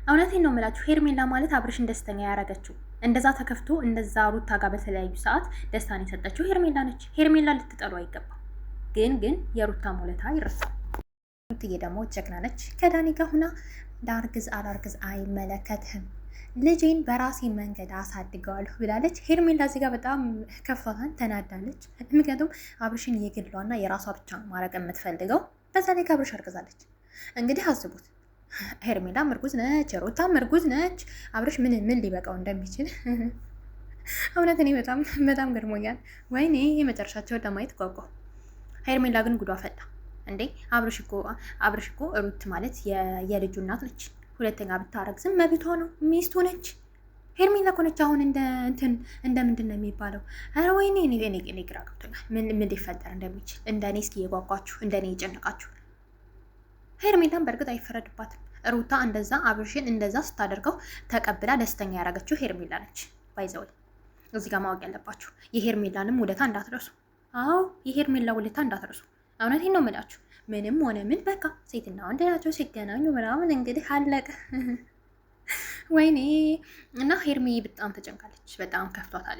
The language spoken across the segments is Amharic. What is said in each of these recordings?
እውነቴን ነው የምላችሁ። ሄርሜላ ማለት አብርሽን ደስተኛ ያረገችው እንደዛ ተከፍቶ እንደዛ ሩታ ጋር በተለያዩ ሰዓት ደስታን የሰጠችው ሄርሜላ ነች። ሄርሜላ ልትጠሉ አይገባም። ግን የሩታ ሞለታ ይረሳል። ሩትዬ ደግሞ ጀግና ነች። ከዳኒ ጋር ሁና ላርግዝ አላርግዝ አይመለከትህም፣ ልጄን በራሴ መንገድ አሳድገዋለሁ ብላለች። ሄርሜላ እዚህ ጋር በጣም ከፍቷታን ተናዳለች። ምክንያቱም አብርሽን የግሏና የራሷ ብቻ ማድረግ የምትፈልገው በዛ ላይ ከአብርሽ አርግዛለች። እንግዲህ አስቡት፣ ሄርሜላም እርጉዝ ነች፣ ሩታም እርጉዝ ነች። አብርሽ ምን ሊበቃው እንደሚችል እውነት እኔ በጣም ገርሞኛል። ወይኔ የመጨረሻቸውን ለማየት ጓጓ። ሄርሜላ ግን ጉዷ ፈላ እንዴ! አብርሽ እኮ ሩት ማለት የልጁ እናት ነች። ሁለተኛ ብታረግዝም መብቷ ነው፣ ሚስቱ ነች። ሄርሜላ እኮ ነች አሁን እንደ ምንድን ነው የሚባለው? ኧረ ወይኔ እኔ ግራ ገብቶኛል፣ ምን ሊፈጠር እንደሚችል። እንደኔ እስኪ የጓጓችሁ እንደኔ የጨነቃችሁ። ሄርሜላን በእርግጥ አይፈረድባትም። ሩታ እንደዛ አብርሽን እንደዛ ስታደርገው ተቀብላ ደስተኛ ያደረገችው ሄርሜላ ነች። ባይዘወይ እዚህ ጋር ማወቅ ያለባችሁ የሄርሜላንም ውለታ እንዳትረሱ። አዎ የሄርሜላ ውለታ እንዳትረሱ። እውነቴን ነው የምላችሁ። ምንም ሆነ ምን በቃ ሴትና ወንድ ናቸው ሲገናኙ ምናምን እንግዲህ አለቀ። ወይኔ እና ሄርሜ በጣም ተጨንቃለች፣ በጣም ከፍቷታል።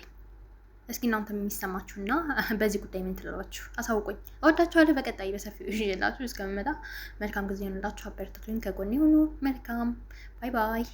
እስኪ እናንተ የሚሰማችሁና በዚህ ጉዳይ ምን ትላላችሁ? አሳውቁኝ። እወዳችኋለሁ። በቀጣይ በሰፊው ይዤላችሁ እስከምመጣ መልካም ጊዜ ሆንላችሁ። አበረታቱኝ፣ ከጎኔ ሁኑ። መልካም ባይ ባይ።